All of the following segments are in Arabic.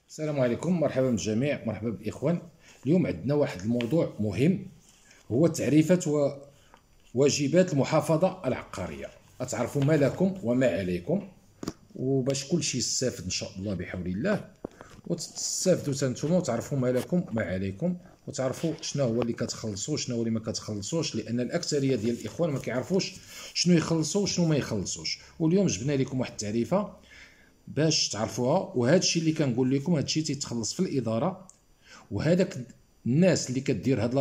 السلام عليكم، مرحبا بالجميع، مرحبا بالإخوان. اليوم عندنا واحد الموضوع مهم، هو تعريفة وواجبات المحافظة العقارية. أتعرفوا ما لكم وما عليكم، وباش كل شيء يستافد إن شاء الله بحول الله، وتستافدوا تنتوما وتعرفوا ما لكم ما عليكم، وتعرفوا شنو هو اللي كتخلصوا شنو هو اللي ما كتخلصوش، لأن الأكثرية ديال الإخوان ما كيعرفوش شنو يخلصوا وشنو ما يخلصوش. واليوم جبنا لكم واحد التعريفة باش تعرفوها، وهذا الشيء اللي كنقول لكم هذا الشيء تيتخلص في الاداره. وهذاك الناس اللي كدير هاد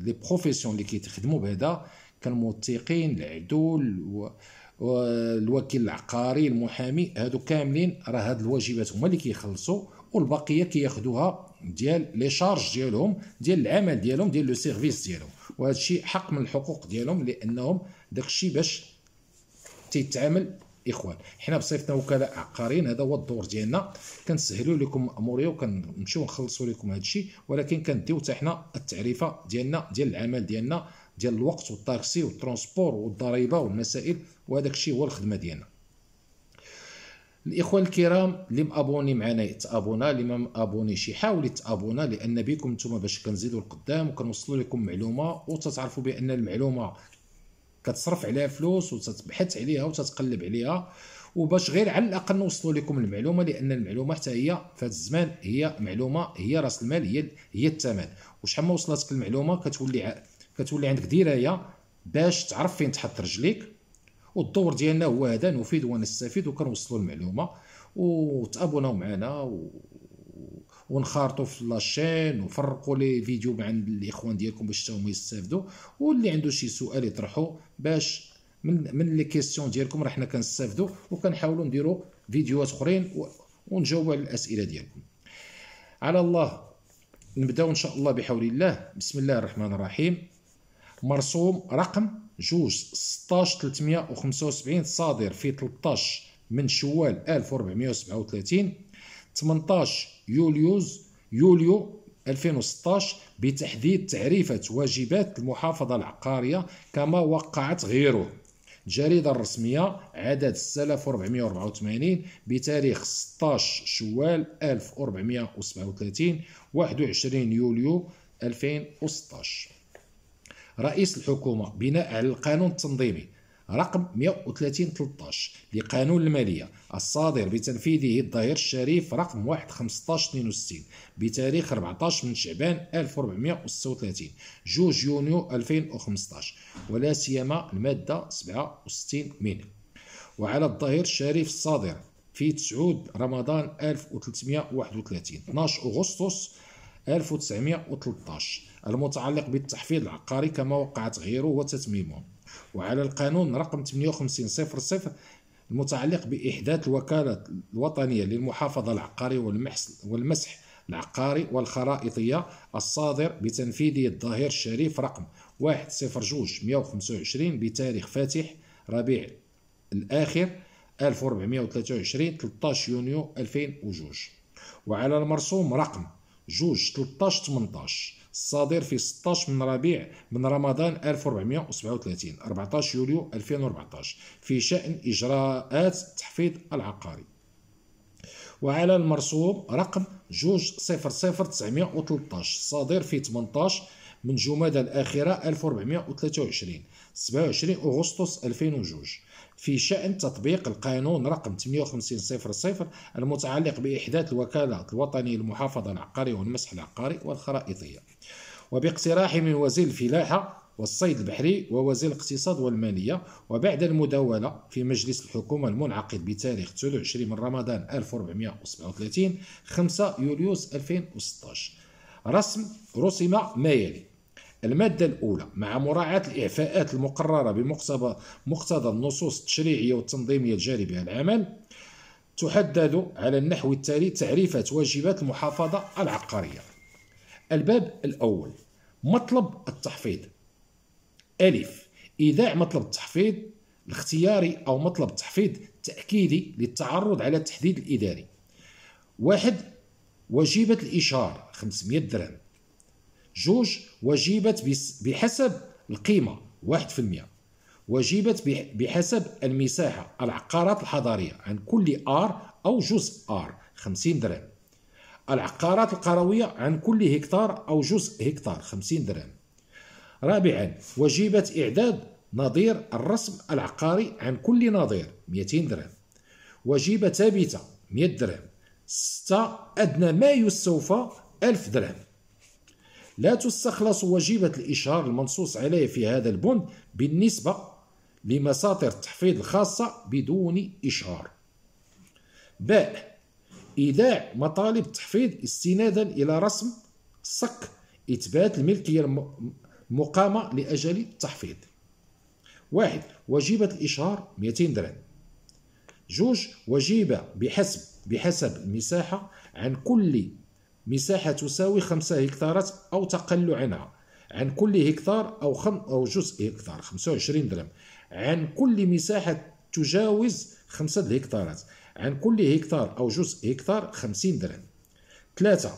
لي بروفيسيون اللي كيتخدموا بهذا كالموثقين، العدول، والوكيل العقاري، المحامي، هادو كاملين راه هاد الواجبات هما اللي كيخلصوا، والبقيه كياخذوها ديال لي شارج ديالهم، ديال العمل ديالهم، ديال لو سيرفيس ديالهم. وهذا الشيء حق من الحقوق ديالهم، لانهم داك الشيء باش تيتعامل. اخوان، حنا بصيفتنا وكلاء عقاريين، هذا هو الدور ديالنا، كنسهلوا لكم اموريا وكنمشيو نخلصوا لكم هذا الشيء، ولكن كنديو حتى حنا التعريفه ديالنا، ديال العمل ديالنا، ديال الوقت والطاكسي والترونسبور والضريبه والمسائل، وهذاك الشيء هو الخدمه ديالنا. الاخوان الكرام، اللي مابوني معنا يتابونا، اللي ما مابونيش يحاول يتابونا، لان بكم نتوما باش كنزيدوا لقدام وكنوصلوا لكم معلومه، وتتعرفوا بان المعلومه كتصرف عليها فلوس وتتبحث عليها وتتقلب عليها، وباش غير على الاقل نوصلوا لكم المعلومه، لان المعلومه حتى هي في هذا الزمان هي معلومه، هي راس المال، هي الثمن. وشحال ما وصلتك المعلومه كتولي عندك درايه باش تعرف فين تحط رجليك. والدور ديالنا هو هذا، نفيد ونستفيد وكنوصلوا المعلومه. وتابوناو معنا ونخارطوا في لاشين، وفرقوا لي فيديو مع الاخوان ديالكم باش هما يستافدوا، واللي عنده شي سؤال يطرحوا باش من لي كيسيون ديالكم راه حنا كنستافدوا، وكنحاولوا نديروا فيديوهات اخرين ونجاوبوا على الاسئله ديالكم. على الله نبداو ان شاء الله بحول الله. بسم الله الرحمن الرحيم. مرسوم رقم 2/16/375 صادر في 13 من شوال 1437، 18 يوليو 2016، بتحديد تعريفة واجبات المحافظة العقارية كما وقعت غيره. الجريدة الرسمية عدد 6484 بتاريخ 16 شوال 1437، 21 يوليو 2016. رئيس الحكومة بناء على القانون التنظيمي رقم 130/13 لقانون المالية الصادر بتنفيذه الظهير الشريف رقم 1/15/62 بتاريخ 14 من شعبان 1436، 2 يونيو 2015، ولا سيما المادة 67 منه. وعلى الظهير الشريف الصادر في 9 رمضان 1331، 12 أغسطس 1913، المتعلق بالتحفيظ العقاري كما وقعت غيره وتتميمه. وعلى القانون رقم 58/00 المتعلق بإحداث الوكالة الوطنية للمحافظة العقارية والمسح العقاري والخرائطية الصادر بتنفيذه الظهير الشريف رقم 1/02/125 بتاريخ فاتح ربيع الآخر 1423، 13 يونيو 2002. وعلى المرسوم رقم 2/13/18 الصادر في 16 من ربيع من رمضان 1437، 14 يوليو 2014، في شأن إجراءات التحفيظ العقاري. وعلى المرسوم رقم 2/00/913 الصادر في 18 من جمادى الآخرة 1423، 27 أغسطس 2002، في شأن تطبيق القانون رقم 58/00 المتعلق بإحداث الوكالة الوطنية للمحافظة العقارية والمسح العقاري والخرائطية، وباقتراح من وزير الفلاحة والصيد البحري ووزير الاقتصاد والمالية، وبعد المداولة في مجلس الحكومة المنعقد بتاريخ 29 من رمضان 1437، 5 يوليوز 2016. رسم ما يلي: المادة الأولى، مع مراعاة الإعفاءات المقررة بمقتضى النصوص التشريعية والتنظيمية الجاري بها العمل، تحدد على النحو التالي تعريفة واجبات المحافظة العقارية. الباب الأول، مطلب التحفيظ. ألف، إيداع مطلب التحفيظ الاختياري أو مطلب التحفيظ التأكيدي للتعرض على التحديد الإداري. 1. وجيبة الإيجار 500 درهم. 2. وجيبة بحسب القيمة 1%. وجيبة بحسب المساحة العقارات الحضرية عن كل آر أو جزء آر 50 درهم. العقارات القروية عن كل هكتار أو جزء هكتار 50 درهم. رابعا وجيبة إعداد نظير الرسم العقاري عن كل نظير 200 درهم. وجيبة ثابتة 100 درهم. 6 أدنى ما يستوفى 1000 درهم. لا تستخلص وجيبة الإشهار المنصوص عليه في هذا البند بالنسبة لمساطر التحفيظ الخاصة بدون إشهار. باء إيداع مطالب التحفيظ استنادا إلى رسم صك إثبات الملكية المقامة لأجل التحفيظ. 1 وجيبة الإشهار 200 درهم. 2 وجيبة بحسب المساحة عن كل مساحة تساوي 5 هكتارات أو تقل عنها عن كل هكتار أو جزء هكتار 25 درهم. عن كل مساحة تجاوز 5 هكتارات عن كل هكتار أو جزء هكتار 50 درهم. 3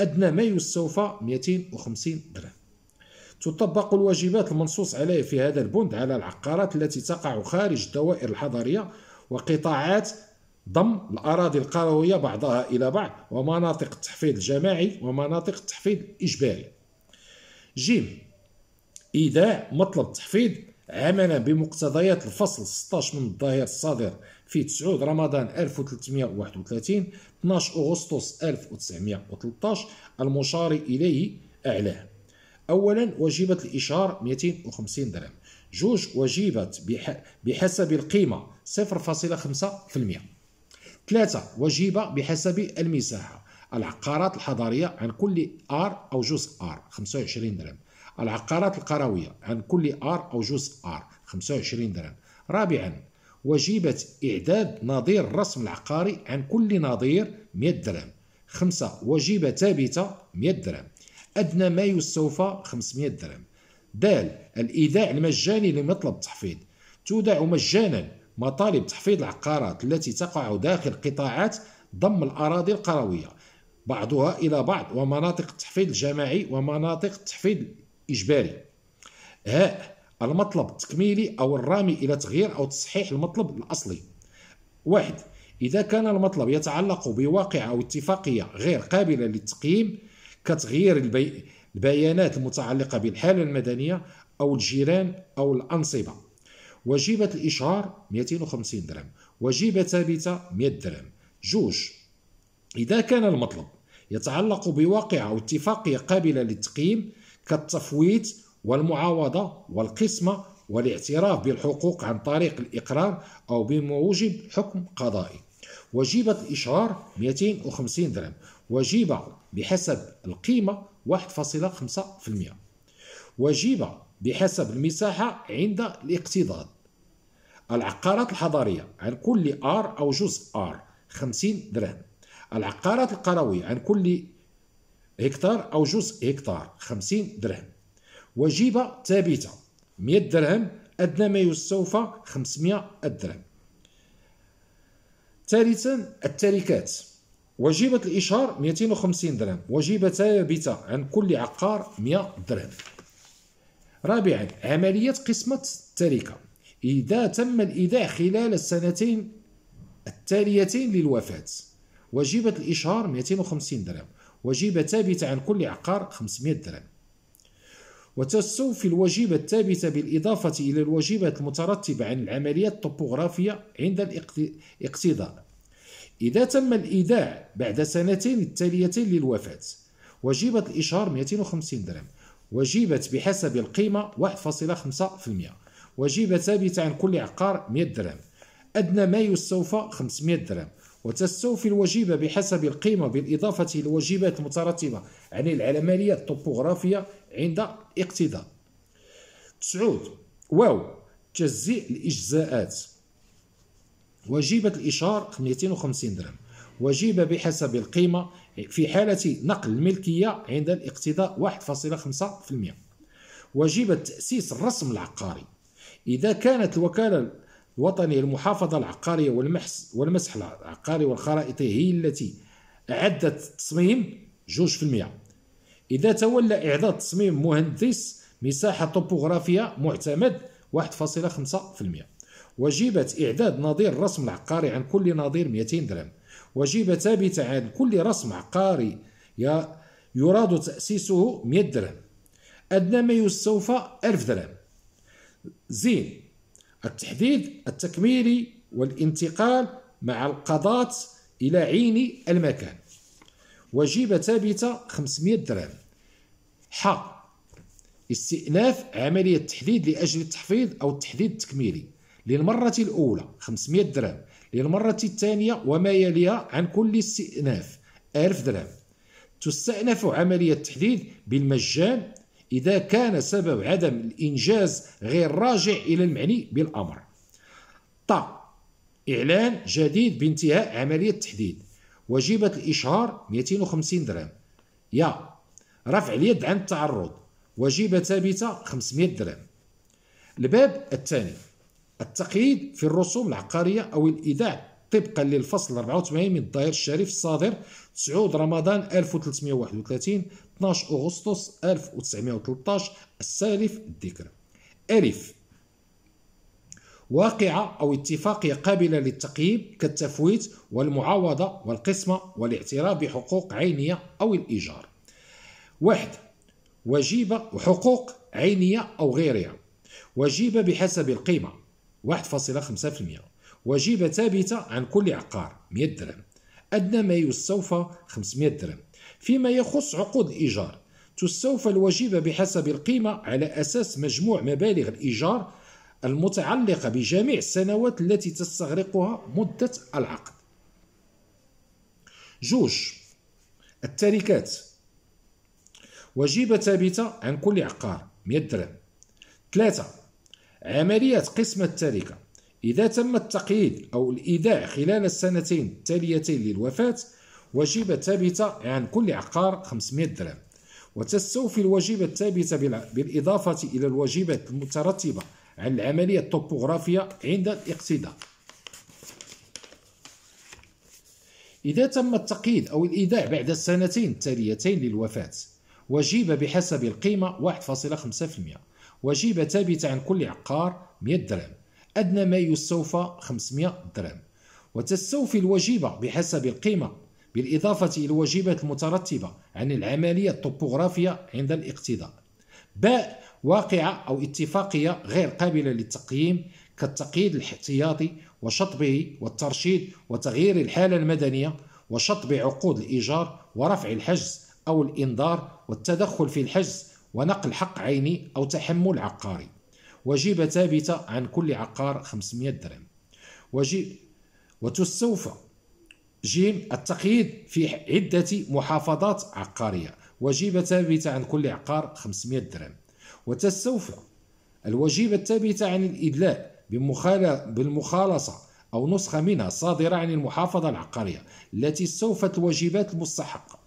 أدنى ما يستوفى 250 درهم. تطبق الواجبات المنصوص عليه في هذا البند على العقارات التي تقع خارج الدوائر الحضرية وقطاعات ضم الأراضي القروية بعضها إلى بعض ومناطق التحفيظ الجماعي ومناطق التحفيظ الإجباري. ج إيداع مطلب التحفيظ عملا بمقتضيات الفصل 16 من الظاهر الصادر في 9 رمضان 1331 12 أغسطس 1913 المشار إليه أعلاه. أولا وجيبة الإشهار 250 درهم. 2 وجيبة بحسب القيمة 0.5%. 3 وجيبة بحسب المساحة العقارات الحضرية عن كل آر أو جزء آر 25 درهم. العقارات القروية عن كل آر أو جزء آر 25 درهم. رابعا وجيبة إعداد نظير الرسم العقاري عن كل نظير 100 درهم. 5 وجيبة ثابتة 100 درهم. أدنى ما يستوفى 500 درهم. د الإيداع المجاني لمطلب التحفيظ. تودع مجانا مطالب تحفيظ العقارات التي تقع داخل قطاعات ضم الأراضي القروية بعضها إلى بعض ومناطق التحفيظ الجماعي ومناطق التحفيظ الإجباري. هاء المطلب التكميلي أو الرامي إلى تغيير أو تصحيح المطلب الأصلي. 1 إذا كان المطلب يتعلق بواقع أو اتفاقية غير قابلة للتقييم كتغيير البيانات المتعلقة بالحالة المدنية أو الجيران أو الأنصبة. وجيبة الإشهار 250 درهم. وجيبة ثابتة 100 درهم. 2 إذا كان المطلب يتعلق بواقع أو اتفاقية قابلة للتقييم كالتفويت والمعاوضة والقسمة والاعتراف بالحقوق عن طريق الإقرار أو بموجب حكم قضائي. وجيبة الإشهار 250 درهم. وجيبة بحسب القيمة 1.5%. وجيبة بحسب المساحة عند الاقتضاض. العقارات الحضرية عن كل آر أو جزء آر 50 درهم. العقارات القروية عن كل هكتار أو جزء هكتار 50 درهم. وجيبة ثابتة 100 درهم. أدنى ما يستوفى 500 درهم. ثالثا التركات. وجيبة الإشهار 250 درهم. وجيبة ثابتة عن كل عقار 100 درهم. رابعا عملية قسمة التركة. إذا تم الإيداع خلال السنتين التاليتين للوفاة. وجيبة الإشهار 250 درهم. وجيبة ثابتة عن كل عقار 500 درهم. وتستوفي الوجيبة الثابتة بالإضافة إلى الوجيبة المترتبة عن العمليات الطبوغرافية عند الاقتضاء إذا تم الإيداع بعد سنتين التاليتين للوفاة. وجيبة الإشهار 250 درهم. وجيبة بحسب القيمة 1.5%. وجيبة ثابتة عن كل عقار 100 درهم. أدنى ما يستوفى 500 درهم. وتستوفي الوجيبة بحسب القيمة بالإضافة إلى الوجيبات المترتبة عن العمليات الطبوغرافية عند اقتضاء. 9 واو تجزيء الإجزاءات. وجيبة الإشهار 250 درهم. وجيبة بحسب القيمة في حالة نقل الملكية عند الاقتضاء 1.5%. وجيبة تأسيس الرسم العقاري. إذا كانت الوكالة الوطنية للمحافظة العقارية والمسح العقاري والخرائطي هي التي أعدت التصميم 2%. إذا تولى إعداد تصميم مهندس مساحة طبوغرافية معتمد 1.5%. وجيبة إعداد نظير الرسم العقاري عن كل نظير 200 درهم. وجيبة ثابتة عن كل رسم عقاري يراد تأسيسه 100 درهم. أدنى ما يستوفى 1000 درهم. زين. التحديد التكميلي والانتقال مع القضاة إلى عين المكان. وجيبة ثابتة 500 درهم. ح. استئناف عملية التحديد لأجل التحفيظ أو التحديد التكميلي للمرة الأولى 500 درهم، للمرة الثانية وما يليها عن كل استئناف 1000 درهم. تستأنف عملية التحديد بالمجان إذا كان سبب عدم الإنجاز غير راجع إلى المعني بالأمر. ط. إعلان جديد بانتهاء عملية التحديد. وجيبة الإشهار 250 درهم. يا. رفع اليد عن التعرض. وجيبة ثابتة 500 درهم. الباب الثاني. التقييد في الرسوم العقارية أو الإيداع طبقا للفصل 84 من الدائر الشريف الصادر 9 رمضان 1331 12 أغسطس 1913 السالف الذكر. ألف. واقعة أو اتفاقية قابلة للتقييد كالتفويت والمعاوضة والقسمة والاعتراف بحقوق عينية أو الإيجار. 1. وجيبة وحقوق عينية أو غيرها. وجيبة بحسب القيمة 1.5%. وجيبة ثابتة عن كل عقار 100 درهم. أدنى ما يستوفى 500 درهم. فيما يخص عقود الإيجار تستوفى الوجيبة بحسب القيمة على أساس مجموع مبالغ الإيجار المتعلقة بجميع السنوات التي تستغرقها مدة العقد. 2. التركات. وجيبة ثابتة عن كل عقار 100 درهم. 3. عملية قسمة التركة. إذا تم التقييد أو الإيداع خلال السنتين التاليتين للوفاة وجيبة ثابتة عن كل عقار 500 درهم. وتستوفي الوجيبة الثابتة بالإضافة إلى الوجيبة المترتبة عن العملية الطوبوغرافية عند الاقتضاء. إذا تم التقييد أو الإيداع بعد السنتين التاليتين للوفاة وجيبة بحسب القيمة 1.5%. وجيبة ثابتة عن كل عقار 100 درهم. أدنى ما يستوفى 500 درهم. وتستوفي الوجيبة بحسب القيمة بالإضافة إلى الوجيبة المترتبة عن العملية الطوبوغرافية عند الاقتضاء. باء. واقعة أو اتفاقية غير قابلة للتقييم كالتقييد الاحتياطي وشطبه والترشيد وتغيير الحالة المدنية وشطب عقود الإيجار ورفع الحجز أو الإنذار والتدخل في الحجز ونقل حق عيني أو تحمل عقاري. وجيبة ثابتة عن كل عقار 500 درهم. وتستوفى جيم. التقييد في عدة محافظات عقارية. وجيبة ثابتة عن كل عقار 500 درهم. وتستوفى الوجيبة الثابتة عن الإدلاء بالمخالصة أو نسخة منها صادرة عن المحافظة العقارية التي استوفت الواجبات المستحقة.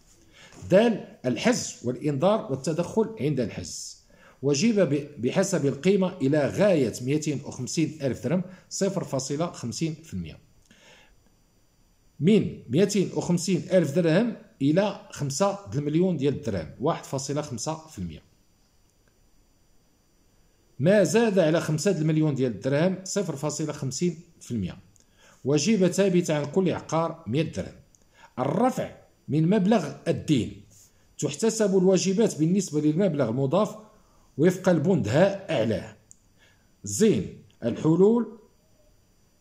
د. الحجز والإنذار والتدخل عند الحجز. وجيبة بحسب القيمة إلى غاية 250 ألف درهم 0.50%. من 250 ألف درهم إلى 5 مليون ديال الدراهم 1.5%. ما زاد على 5 مليون ديال الدراهم 0.50%. وجيبة ثابتة عن كل عقار 100 درهم. الرفع من مبلغ الدين. تحتسب الواجبات بالنسبة للمبلغ المضاف وفق البند هاء أعلاه. زين. الحلول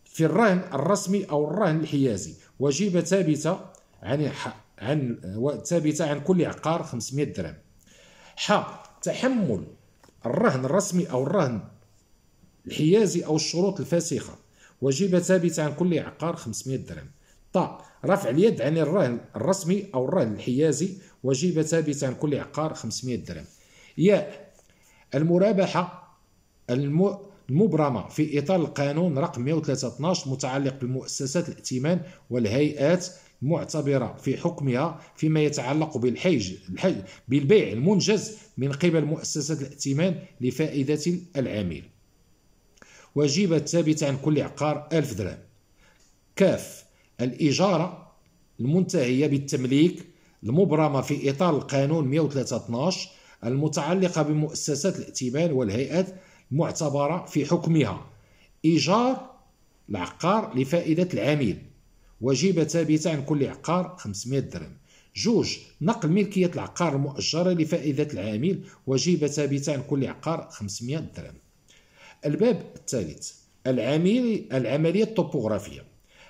في الرهن الرسمي أو الرهن الحيازي. وجيبة ثابتة عن كل عقار 500 درهم. ح. تحمل الرهن الرسمي أو الرهن الحيازي أو الشروط الفاسخة. وجيبة ثابتة عن كل عقار 500 درهم. ط. رفع اليد عن الرهن الرسمي أو الرهن الحيازي. وجيبة ثابتة عن كل عقار 500 درهم. ياء. المرابحة المبرمة في إطار القانون رقم 103/12 متعلق بمؤسسات الائتمان والهيئات المعتبرة في حكمها فيما يتعلق بالبيع المنجز من قبل مؤسسات الائتمان لفائدة العميل. وجيبة ثابتة عن كل عقار 1000 درهم. كاف. الإجارة المنتهية بالتمليك المبرمة في إطار القانون 103/12 المتعلقة بمؤسسات الائتمان والهيئات المعتبرة في حكمها إيجار العقار لفائدة العميل. وجيبة ثابتة عن كل عقار 500 درهم. جوج، نقل ملكية العقار المؤجرة لفائدة العامل، وجيبة ثابتة عن كل عقار 500 درهم. الباب الثالث، العملية الطوبوغرافية.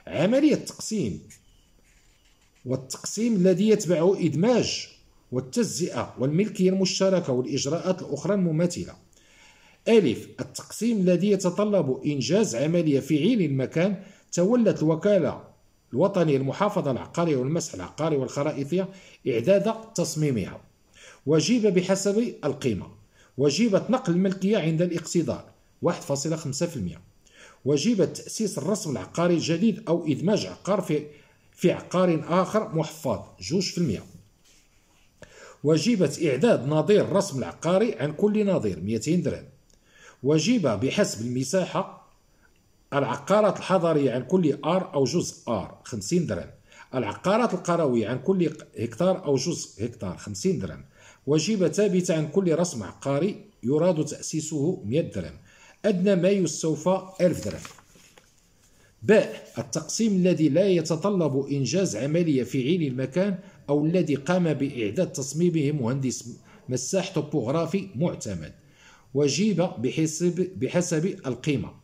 عملية التقسيم والتقسيم الذي يتبعه إدماج والتجزئة والملكية المشتركة والإجراءات الأخرى المماثلة. ألف، التقسيم الذي يتطلب إنجاز عملية في عين المكان تولت الوكالة الوطنية للمحافظة العقارية والمسح العقاري والخرائطية إعداد تصميمها. وجيبة بحسب القيمة. وجيبة نقل الملكية عند الاقتضاء 1.5%. وجيبة تأسيس الرسم العقاري الجديد أو إدماج عقار في عقار آخر محفظ 2%. وجيبة إعداد نظير الرسم العقاري عن كل نظير 200 درهم. وجيبة بحسب المساحة العقارات الحضرية عن كل آر أو جزء آر 50 درهم. العقارات القروية عن كل هكتار أو جزء هكتار 50 درهم. وجيبة ثابتة عن كل رسم عقاري يراد تأسيسه 100 درهم. أدنى ما يستوفى 1000 درهم. باء، التقسيم الذي لا يتطلب إنجاز عملية في عين المكان أو الذي قام بإعداد تصميمه مهندس مساح توبوغرافي معتمد. وجيبة بحسب القيمة.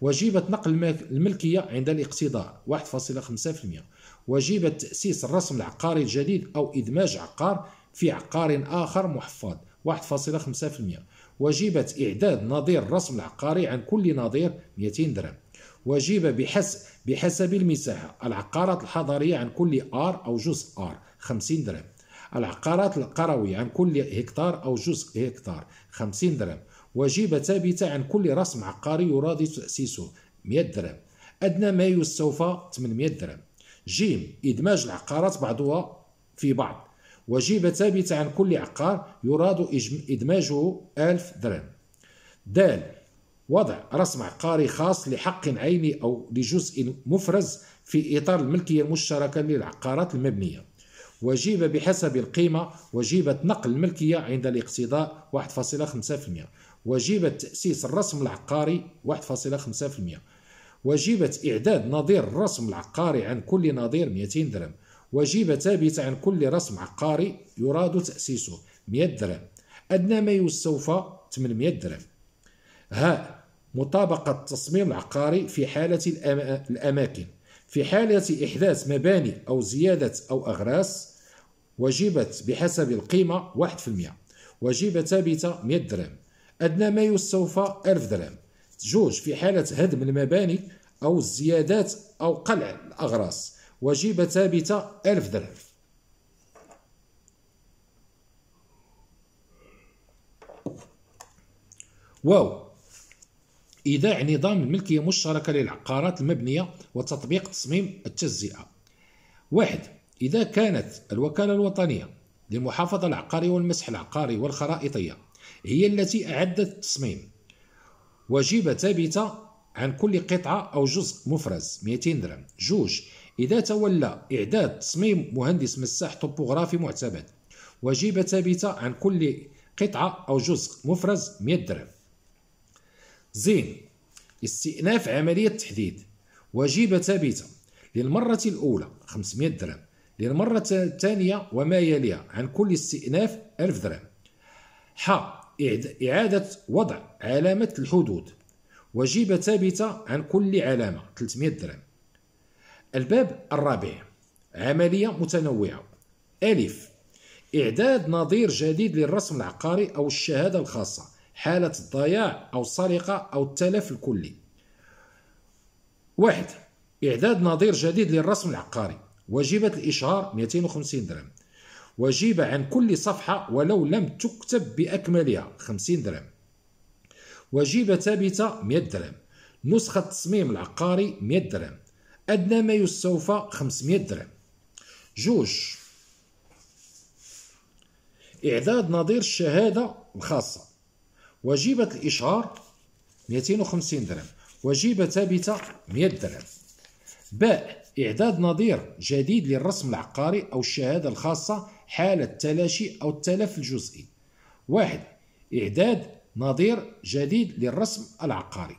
وجيبة نقل الملكية عند الاقتضاء 1.5%. وجيبة تأسيس الرسم العقاري الجديد أو إدماج عقار في عقار آخر محفظ 1.5%. وجيبة إعداد نظير الرسم العقاري عن كل نظير 200 درهم. وجيبة بحسب المساحة العقارات الحضرية عن كل آر أو جزء آر 50 درهم. العقارات القروية عن كل هكتار أو جزء هكتار 50 درهم. وجيبة ثابتة عن كل رسم عقاري يراد تأسيسه 100 درهم. أدنى ما يستوفى 800 درهم. جيم، إدماج العقارات بعضها في بعض. وجيبة ثابتة عن كل عقار يراد إدماجه 1000 درهم. د، وضع رسم عقاري خاص لحق عيني أو لجزء مفرز في إطار الملكية المشتركة للعقارات المبنية. وجيبة بحسب القيمة. وجيبة نقل الملكية عند الاقتضاء 1.5%. وجيبة تأسيس الرسم العقاري 1.5%. وجيبة إعداد نظير الرسم العقاري عن كل نظير 200 درهم. وجيبة ثابتة عن كل رسم عقاري يراد تأسيسه 100 درهم. أدنى ما يستوفى 800 درهم. ها، مطابقة التصميم العقاري في حالة الأماكن. في حالة إحداث مباني أو زيادة أو أغراس. وجيبة بحسب القيمة 1%. وجيبة ثابتة 100 درهم. أدنى ما يستوفى 1000 درهم. جوج، في حالة هدم المباني أو الزيادات أو قلع الأغراس. وجيبة ثابتة 1000 درهم. واو، إيداع نظام الملكية المشتركة للعقارات المبنية وتطبيق تصميم التجزئة. 1. إذا كانت الوكالة الوطنية للمحافظة العقارية والمسح العقاري والخرائطية هي التي أعدت التصميم، وجيبة ثابتة عن كل قطعة أو جزء مفرز 200 درهم. 2. إذا تولى إعداد تصميم مهندس مساح توبوغرافي معتمد، وجيبة ثابتة عن كل قطعة أو جزء مفرز 100 درهم. زين، استئناف عملية تحديد. وجيبة ثابتة للمرة الأولى 500 درهم، للمرة الثانية وما يليها عن كل استئناف 1000 درهم. إعادة وضع علامة الحدود. وجيبة ثابتة عن كل علامة 300 درهم. الباب الرابع، عملية متنوعة. ألف، إعداد نظير جديد للرسم العقاري أو الشهادة الخاصة حالة الضياع أو السرقة أو التلف الكلي. 1. إعداد نظير جديد للرسم العقاري. وجيبة الإشهار 250 درهم. وجيبة عن كل صفحة ولو لم تكتب بأكملها 50 درهم. وجيبة ثابتة 100 درهم. نسخة التصميم العقاري 100 درهم. أدنى ما يستوفى 500 درهم. 2. إعداد نظير الشهادة الخاصة. وجيبة الإشهار 250 درهم. وجيبة ثابتة 100 درهم. باء، إعداد نظير جديد للرسم العقاري أو الشهادة الخاصة حالة التلاشي أو التلف الجزئي. 1. إعداد نظير جديد للرسم العقاري.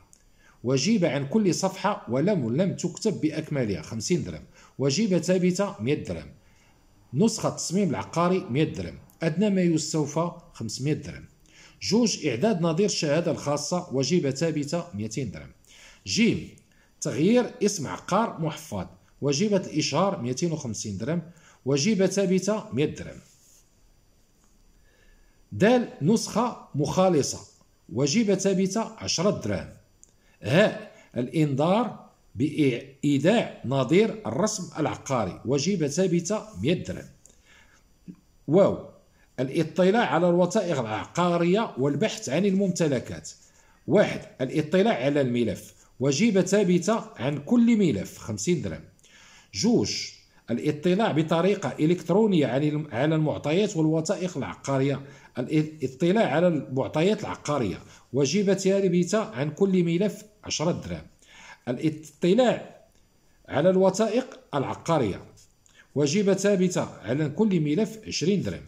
وجيبة عن كل صفحة ولم تكتب بأكملها 50 درهم. وجيبة ثابتة 100 درهم. نسخة التصميم العقاري 100 درهم. أدنى ما يستوفى 500 درهم. جوج إعداد نظير الشهادة الخاصة وجيبة ثابتة 200 درهم. جيم تغيير اسم عقار محفظ وجيبة الإشهار 250 درهم وجيبة ثابتة 100 درهم. د نسخة مخالصة وجيبة ثابتة 10 دراهم. هاء الإنذار بإيداع نظير الرسم العقاري وجيبة ثابتة 100 درهم. واو الاطلاع على الوثائق العقارية والبحث عن الممتلكات. 1 الاطلاع على الملف وجيبة ثابتة عن كل ملف 50 درهم. 2 الاطلاع بطريقة إلكترونية على المعطيات والوثائق العقارية. الاطلاع على المعطيات العقارية وجيبة ثابتة عن كل ملف 10 درهم. الاطلاع على الوثائق العقارية وجيبة ثابتة على كل ملف 20 درهم.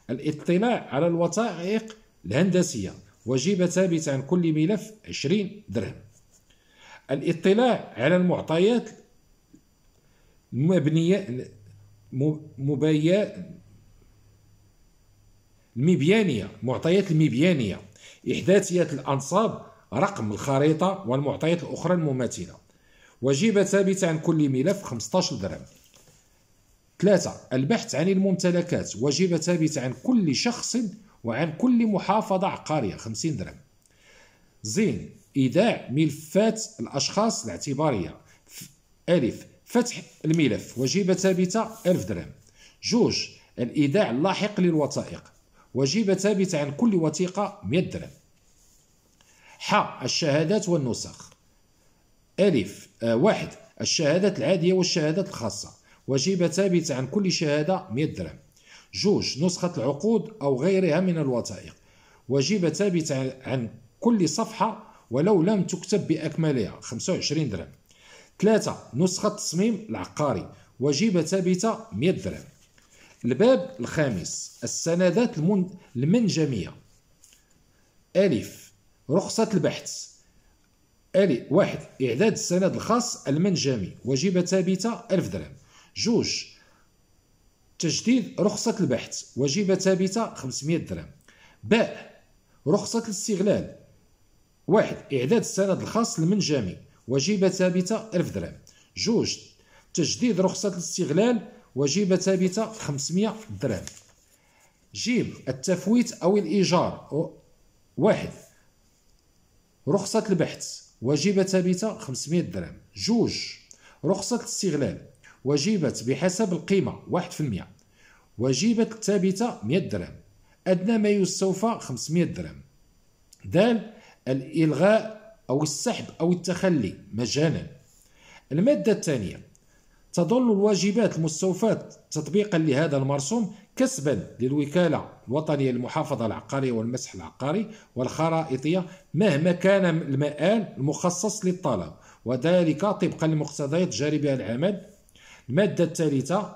الاطلاع على الوثائق الهندسية وجيبة ثابتة عن كل ملف 20 درهم. الاطلاع على المعطيات المبيانية معطيات المبيانية إحداثيات الأنصاب رقم الخريطة والمعطيات الأخرى المماثلة وجيبة ثابتة عن كل ملف 15 درهم. 3 البحث عن الممتلكات وجيبة ثابتة عن كل شخص وعن كل محافظة عقارية 50 درهم. زين إيداع ملفات الأشخاص الاعتبارية. ألف فتح الملف وجيبة ثابتة 1000 درهم. 2 الإيداع اللاحق للوثائق وجيبة ثابتة عن كل وثيقة 100 درهم. ح الشهادات والنسخ. ألف 1 الشهادات العادية والشهادات الخاصة وجيبة ثابتة عن كل شهادة 100 درهم. 2 نسخة العقود أو غيرها من الوثائق وجيبة ثابتة عن كل صفحة ولو لم تكتب بأكملها 25 درهم. 3 نسخة التصميم العقاري وجيبة ثابتة 100 درهم. الباب الخامس السندات المنجمية. ألف رخصة البحث. 1 إعداد السند الخاص المنجمي وجيبة ثابتة 1000 درهم. 2 تجديد رخصة البحث وجيبة ثابتة 500 درهم. باء رخصة الاستغلال. 1 إعداد السند الخاص المنجمي وجيبة ثابتة 1000 درهم. 2 تجديد رخصة الاستغلال وجيبة ثابتة 500 درهم. جيم التفويت أو الإيجار. 1 رخصة البحث وجيبة ثابتة 500 درهم. 2 رخصة الاستغلال وجيبة بحسب القيمة 1% وجيبة ثابتة 100 درهم. أدنى ما يستوفى 500 درهم. د الإلغاء أو السحب أو التخلي مجانا. المادة الثانية تظل الواجبات المستوفاة تطبيقا لهذا المرسوم كسبا للوكالة الوطنية للمحافظة العقارية والمسح العقاري والخرائطية مهما كان المآل المخصص للطلب وذلك طبقا لمقتضيات جاري بها العمل. المادة الثالثة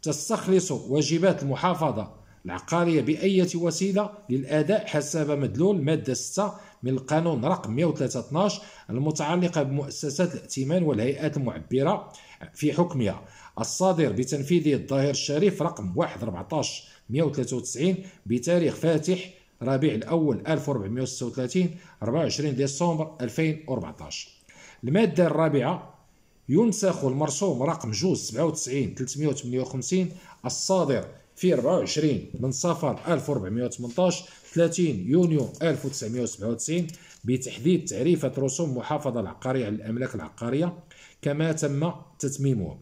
تستخلص واجبات المحافظة العقارية بأية وسيلة للأداء حسب مدلول المادة 6 من القانون رقم 103/12 المتعلقة بمؤسسات الائتمان والهيئات المعبرة في حكمها الصادر بتنفيذه الظاهر الشريف رقم 1/14/193 بتاريخ فاتح ربيع الأول 1436 24 ديسمبر 2014. المادة الرابعة ينسخ المرسوم رقم 2/97/358 الصادر في 24 من صفر 1418 30 يونيو 1997 بتحديد تعريفة رسوم المحافظة العقارية على الأملاك العقارية كما تم تتميمه.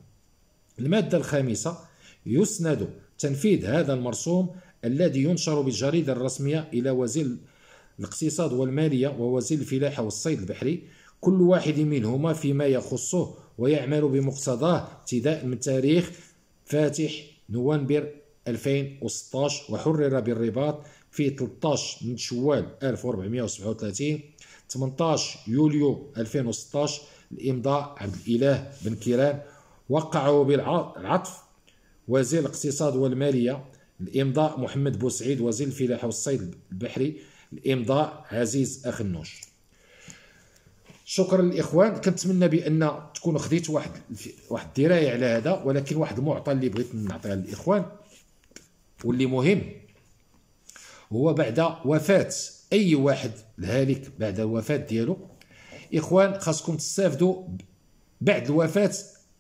المادة الخامسة يسند تنفيذ هذا المرسوم الذي ينشر بالجريدة الرسمية إلى وزير الاقتصاد والمالية ووزير الفلاحة والصيد البحري كل واحد منهما فيما يخصه ويعمل بمقتضاه ابتداء من تاريخ فاتح نوفمبر 2016 وحرر بالرباط في 13 من شوال 1437 18 يوليو 2016. الإمضاء عبد الإله بن كيران. وقعه بالعطف وزير الاقتصاد والمالية. الإمضاء محمد بوسعيد وزير الفلاحة والصيد البحري. الإمضاء عزيز أخنوش. شكرا للاخوان. كنتمنى بان تكونوا خديتوا واحد الدرايه على هذا، ولكن واحد المعطى اللي بغيت نعطيها للاخوان واللي مهم هو بعد وفاه اي واحد الهالك، بعد الوفاه ديالو اخوان خاصكم تستافدوا بعد الوفاه.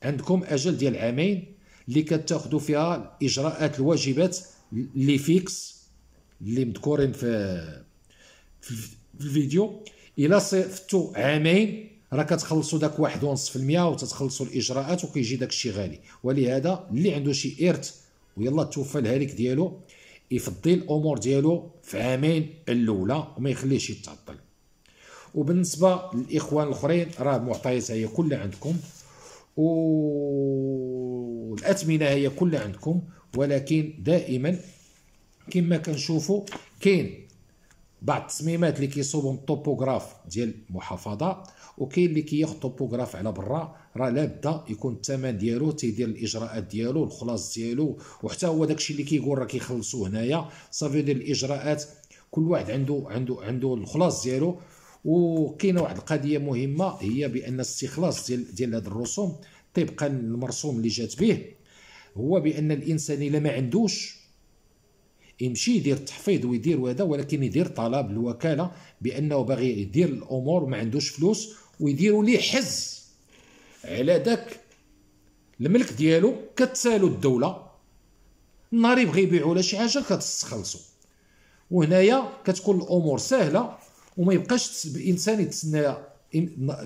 عندكم اجل ديال عامين اللي كتاخذوا فيها الاجراءات الواجبات اللي فيكس اللي مذكورين في الفيديو. الا صيفطوا عامين راه كتخلصوا داك 1.5% وتتخلصوا الاجراءات وكيجي داك الشيء غالي. ولهذا اللي عنده شي ارث ويلا توفى الهالك ديالو يفضي الامور ديالو في عامين الاولى وما يخليهش يتعطل. وبالنسبه للاخوان الاخرين راه المعطيات هي كلها عندكم والاثمنه هي كلها عندكم، ولكن دائما كما كنشوفوا كاين بعض التصميمات اللي كيصوبوا من الطوبوغراف ديال المحافظه، وكاين اللي كياخذ طوبوغراف على برا. راه لابد يكون الثمن ديالو تيدير الاجراءات ديالو الخلاص ديالو، وحتى هو داكشي اللي كيقول راه كيخلصوه هنايا صافي يدير الاجراءات. كل واحد عنده الخلاص ديالو. وكاينه واحد القضيه مهمه هي بان الاستخلاص ديال هذه الرسوم طبقا للمرسوم اللي جات به هو بان الانسان الا ما عندوش يمشي يدير التحفيظ ويدير هذا، ولكن يدير طلب للوكاله بانه باغي يدير الامور وما عندوش فلوس، ويديروا ليه حز على داك الملك ديالو. كتسالو الدوله النهار يبغي يبيعوا ولا شي حاجه كتستخلصوا. وهنايا كتكون الامور سهله وما يبقاش الانسان يتسنى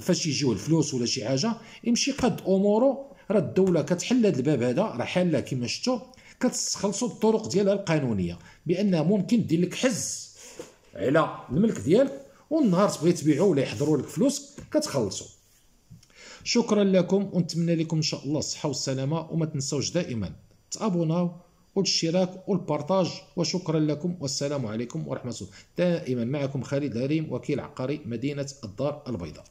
فاش يجيو الفلوس ولا شي حاجه يمشي قد اموره. راه الدوله كتحل هذا الباب هذا، راه حاله كما شفتوا كتستخلصوا بالطرق ديالها القانونيه، بانها ممكن دير لك حز على الملك ديالك والنهار تبغي تبيعو ولا يحضروا لك فلوس كتخلصوا. شكرا لكم ونتمنى لكم ان شاء الله الصحه والسلامه، وما تنسوش دائما تابوناو والاشتراك والبارطاج. وشكرا لكم والسلام عليكم ورحمه الله. دائما معكم خالد الهريم، وكيل عقاري مدينه الدار البيضاء.